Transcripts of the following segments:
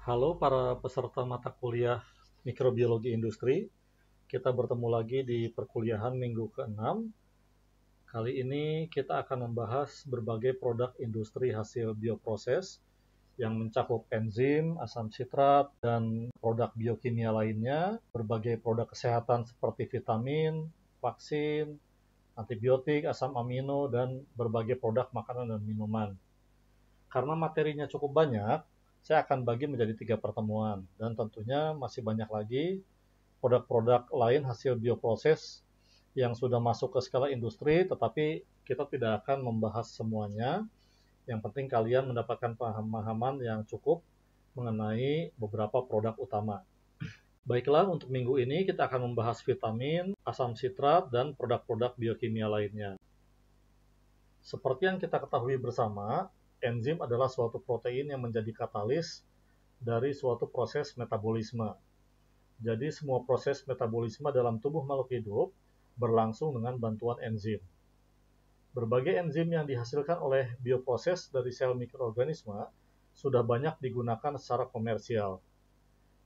Halo para peserta mata kuliah Mikrobiologi Industri. Kita bertemu lagi di perkuliahan minggu ke-6. Kali ini kita akan membahas berbagai produk industri hasil bioproses yang mencakup enzim, asam sitrat, dan produk biokimia lainnya, berbagai produk kesehatan seperti vitamin, vaksin, antibiotik, asam amino, dan berbagai produk makanan dan minuman. Karena materinya cukup banyak, saya akan bagi menjadi 3 pertemuan, dan tentunya masih banyak lagi produk-produk lain hasil bioproses yang sudah masuk ke skala industri, tetapi kita tidak akan membahas semuanya. Yang penting kalian mendapatkan pemahaman yang cukup mengenai beberapa produk utama. Baiklah, untuk minggu ini kita akan membahas vitamin, asam sitrat, dan produk-produk biokimia lainnya. Seperti yang kita ketahui bersama, enzim adalah suatu protein yang menjadi katalis dari suatu proses metabolisme. Jadi semua proses metabolisme dalam tubuh makhluk hidup berlangsung dengan bantuan enzim. Berbagai enzim yang dihasilkan oleh bioproses dari sel mikroorganisme sudah banyak digunakan secara komersial.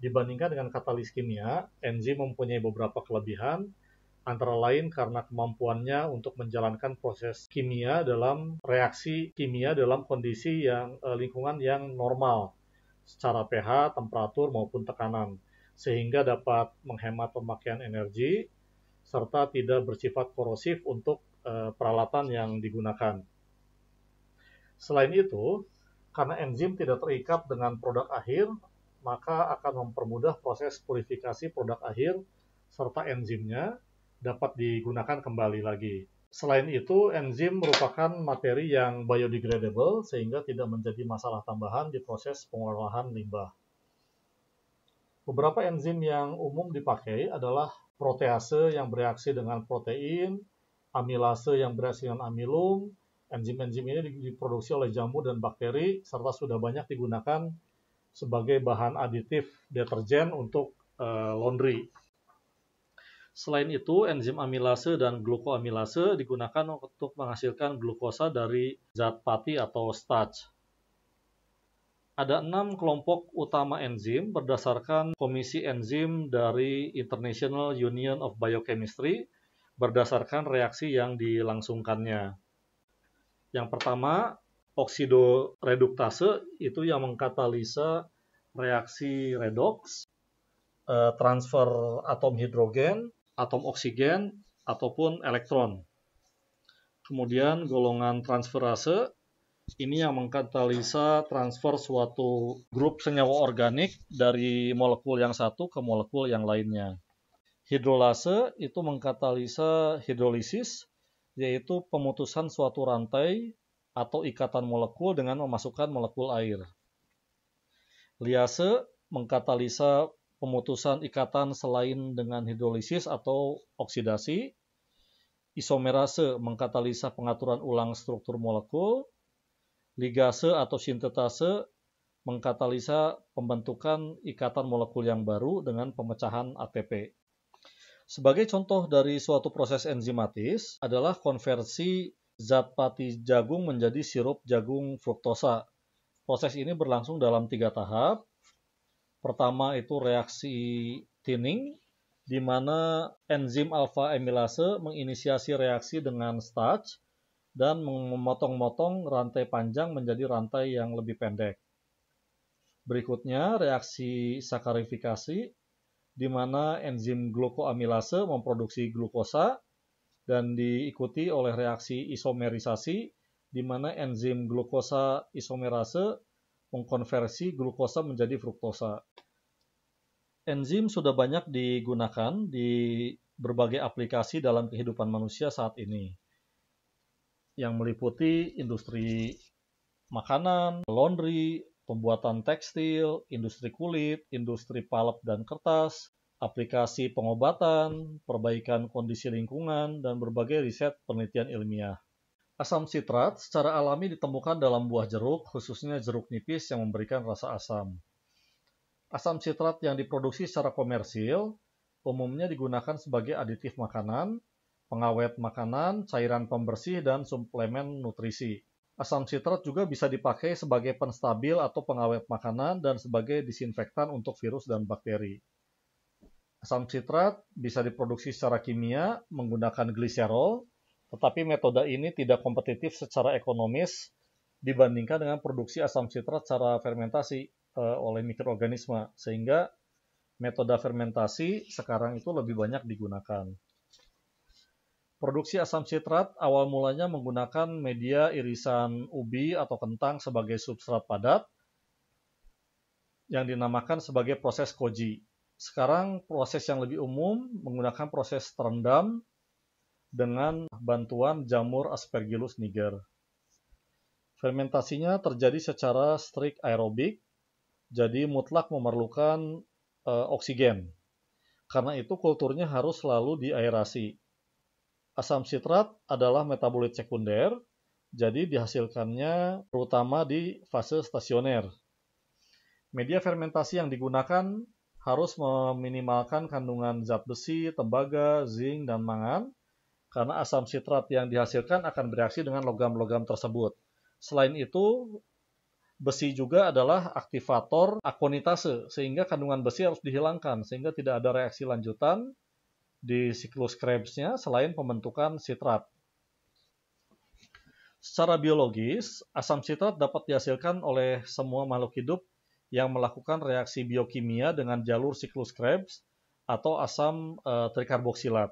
Dibandingkan dengan katalis kimia, enzim mempunyai beberapa kelebihan, antara lain karena kemampuannya untuk menjalankan proses kimia dalam reaksi kimia dalam kondisi lingkungan yang normal secara pH, temperatur maupun tekanan, sehingga dapat menghemat pemakaian energi serta tidak bersifat korosif untuk peralatan yang digunakan. Selain itu, karena enzim tidak terikat dengan produk akhir, maka akan mempermudah proses purifikasi produk akhir serta enzimnya dapat digunakan kembali lagi. Selain itu, enzim merupakan materi yang biodegradable sehingga tidak menjadi masalah tambahan di proses pengolahan limbah. Beberapa enzim yang umum dipakai adalah protease yang bereaksi dengan protein, amilase yang bereaksi dengan amilum. Enzim-enzim ini diproduksi oleh jamur dan bakteri serta sudah banyak digunakan sebagai bahan aditif deterjen untuk laundry. Selain itu, enzim amilase dan glukoamilase digunakan untuk menghasilkan glukosa dari zat pati atau starch. Ada 6 kelompok utama enzim berdasarkan Komisi Enzim dari International Union of Biochemistry berdasarkan reaksi yang dilangsungkannya. Yang pertama, oksidoreduktase itu yang mengkatalisa reaksi redox, transfer atom hidrogen, atom oksigen, ataupun elektron. Kemudian golongan transferase, ini yang mengkatalisa transfer suatu grup senyawa organik dari molekul yang satu ke molekul yang lainnya. Hidrolase itu mengkatalisa hidrolisis, yaitu pemutusan suatu rantai atau ikatan molekul dengan memasukkan molekul air. Liase mengkatalisa pemutusan ikatan selain dengan hidrolisis atau oksidasi. Isomerase mengkatalisa pengaturan ulang struktur molekul. Ligase atau sintetase mengkatalisa pembentukan ikatan molekul yang baru dengan pemecahan ATP. Sebagai contoh dari suatu proses enzimatis adalah konversi zat pati jagung menjadi sirup jagung fruktosa. Proses ini berlangsung dalam 3 tahap. Pertama itu reaksi thinning, di mana enzim alpha amilase menginisiasi reaksi dengan starch dan memotong-motong rantai panjang menjadi rantai yang lebih pendek. Berikutnya reaksi sakarifikasi, di mana enzim glukoamilase memproduksi glukosa dan diikuti oleh reaksi isomerisasi, di mana enzim glukosa isomerase mengkonversi glukosa menjadi fruktosa. Enzim sudah banyak digunakan di berbagai aplikasi dalam kehidupan manusia saat ini, yang meliputi industri makanan, laundry, pembuatan tekstil, industri kulit, industri pulp dan kertas, aplikasi pengobatan, perbaikan kondisi lingkungan, dan berbagai riset penelitian ilmiah. Asam sitrat secara alami ditemukan dalam buah jeruk, khususnya jeruk nipis yang memberikan rasa asam. Asam sitrat yang diproduksi secara komersil umumnya digunakan sebagai aditif makanan, pengawet makanan, cairan pembersih, dan suplemen nutrisi. Asam sitrat juga bisa dipakai sebagai penstabil atau pengawet makanan dan sebagai disinfektan untuk virus dan bakteri. Asam sitrat bisa diproduksi secara kimia menggunakan gliserol, tetapi metode ini tidak kompetitif secara ekonomis dibandingkan dengan produksi asam sitrat secara fermentasi oleh mikroorganisme, sehingga metode fermentasi sekarang itu lebih banyak digunakan. Produksi asam sitrat awal mulanya menggunakan media irisan ubi atau kentang sebagai substrat padat yang dinamakan sebagai proses Koji. Sekarang proses yang lebih umum menggunakan proses terendam dengan bantuan jamur Aspergillus niger. Fermentasinya terjadi secara strict aerobik, jadi mutlak memerlukan oksigen. Karena itu kulturnya harus selalu diaerasi. Asam sitrat adalah metabolit sekunder, jadi dihasilkannya terutama di fase stasioner. Media fermentasi yang digunakan harus meminimalkan kandungan zat besi, tembaga, zinc, dan mangan, karena asam sitrat yang dihasilkan akan bereaksi dengan logam-logam tersebut. Selain itu, besi juga adalah aktivator akonitase, sehingga kandungan besi harus dihilangkan, sehingga tidak ada reaksi lanjutan di siklus Krebs-nya selain pembentukan sitrat. Secara biologis, asam sitrat dapat dihasilkan oleh semua makhluk hidup yang melakukan reaksi biokimia dengan jalur siklus Krebs atau asam trikarboksilat.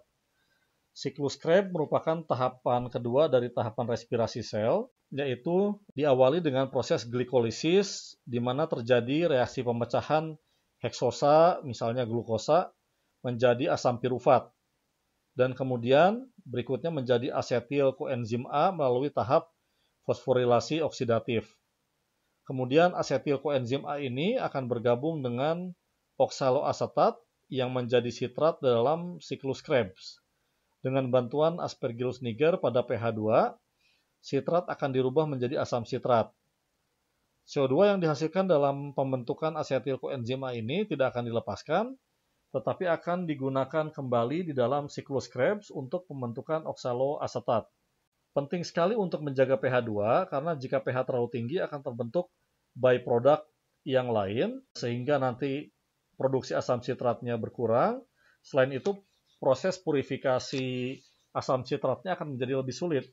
Siklus Krebs merupakan tahapan kedua dari tahapan respirasi sel, yaitu diawali dengan proses glikolisis, di mana terjadi reaksi pemecahan heksosa, misalnya glukosa, menjadi asam pirufat. Dan kemudian berikutnya menjadi asetil koenzim A melalui tahap fosforilasi oksidatif. Kemudian asetil koenzim A ini akan bergabung dengan oksaloasetat yang menjadi sitrat dalam siklus Krebs. Dengan bantuan Aspergillus niger pada pH 2, sitrat akan dirubah menjadi asam sitrat. CO2 yang dihasilkan dalam pembentukan asetil koenzim A ini tidak akan dilepaskan, tetapi akan digunakan kembali di dalam siklus Krebs untuk pembentukan oksaloasetat. Penting sekali untuk menjaga pH 2 karena jika pH terlalu tinggi akan terbentuk byproduct yang lain sehingga nanti produksi asam sitratnya berkurang. Selain itu, proses purifikasi asam sitratnya akan menjadi lebih sulit.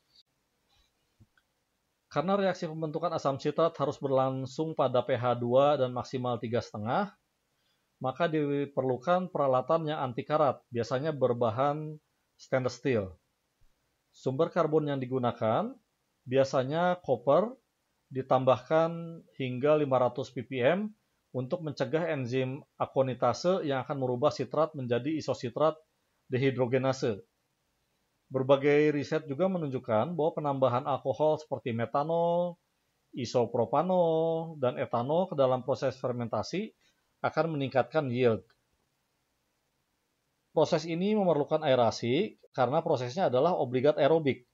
Karena reaksi pembentukan asam sitrat harus berlangsung pada pH 2 dan maksimal 3,5, maka diperlukan peralatan yang anti karat, biasanya berbahan stainless steel. Sumber karbon yang digunakan biasanya copper, ditambahkan hingga 500 ppm untuk mencegah enzim akonitase yang akan merubah sitrat menjadi isositrat dehidrogenase. Berbagai riset juga menunjukkan bahwa penambahan alkohol seperti metanol, isopropanol, dan etanol ke dalam proses fermentasi akan meningkatkan yield. Proses ini memerlukan aerasi karena prosesnya adalah obligat aerobik.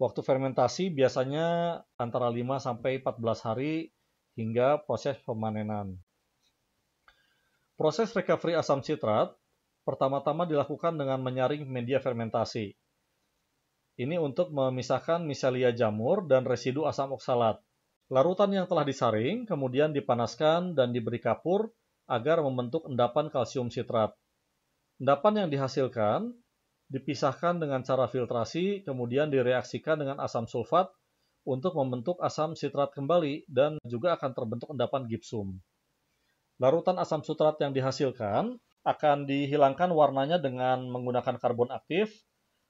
Waktu fermentasi biasanya antara 5-14 hari hingga proses pemanenan. Proses recovery asam sitrat pertama-tama dilakukan dengan menyaring media fermentasi. Ini untuk memisahkan miselia jamur dan residu asam oksalat. Larutan yang telah disaring kemudian dipanaskan dan diberi kapur agar membentuk endapan kalsium sitrat. Endapan yang dihasilkan dipisahkan dengan cara filtrasi, kemudian direaksikan dengan asam sulfat untuk membentuk asam sitrat kembali dan juga akan terbentuk endapan gipsum. Larutan asam sitrat yang dihasilkan akan dihilangkan warnanya dengan menggunakan karbon aktif,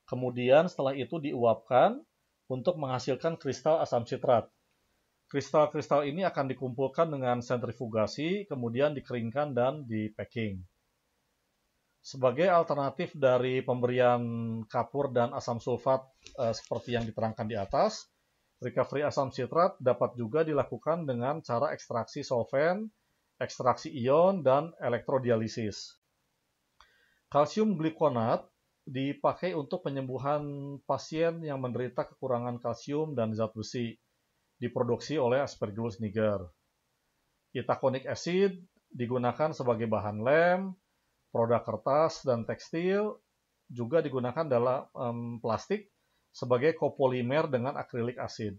kemudian setelah itu diuapkan untuk menghasilkan kristal asam sitrat. Kristal-kristal ini akan dikumpulkan dengan sentrifugasi, kemudian dikeringkan dan di-packing. Sebagai alternatif dari pemberian kapur dan asam sulfat seperti yang diterangkan di atas, recovery asam sitrat dapat juga dilakukan dengan cara ekstraksi solvent, ekstraksi ion, dan elektrodialisis. Kalsium glikonat dipakai untuk penyembuhan pasien yang menderita kekurangan kalsium dan zat besi, diproduksi oleh Aspergillus niger. Itaconic acid digunakan sebagai bahan lem, produk kertas dan tekstil, juga digunakan dalam plastik sebagai kopolimer dengan akrilik asid.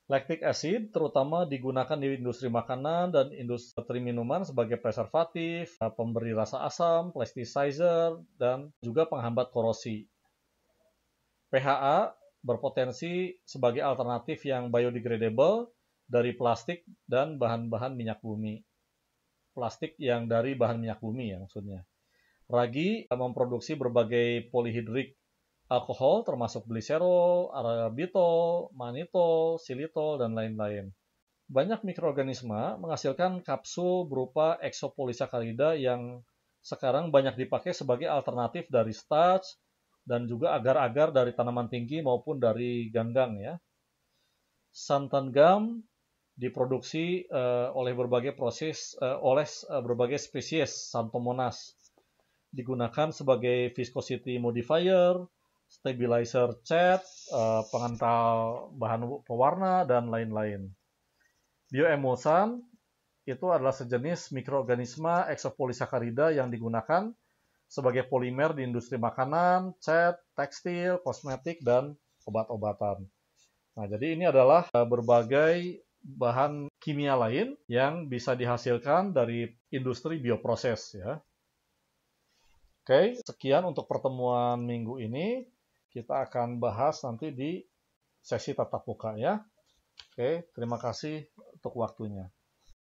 Lactic acid terutama digunakan di industri makanan dan industri minuman sebagai preservatif, pemberi rasa asam, plasticizer, dan juga penghambat korosi. PHA berpotensi sebagai alternatif yang biodegradable dari plastik dan bahan-bahan minyak bumi. Plastik yang dari bahan minyak bumi ya maksudnya. Ragi memproduksi berbagai polyhydric alkohol termasuk gliserol, arabitol, manitol, xylitol, dan lain-lain. Banyak mikroorganisme menghasilkan kapsul berupa eksopolisakarida yang sekarang banyak dipakai sebagai alternatif dari starch dan juga agar-agar dari tanaman tinggi maupun dari ganggang ya. Santan gum diproduksi oleh berbagai berbagai spesies Xanthomonas. Digunakan sebagai viscosity modifier, stabilizer cat, pengental bahan pewarna, dan lain-lain. Bioemulsan itu adalah sejenis mikroorganisme eksopolisakarida yang digunakan sebagai polimer di industri makanan, cat, tekstil, kosmetik, dan obat-obatan. Nah, jadi ini adalah berbagai bahan kimia lain yang bisa dihasilkan dari industri bioproses ya. Oke, sekian untuk pertemuan minggu ini. Kita akan bahas nanti di sesi tatap muka ya. Oke, terima kasih untuk waktunya.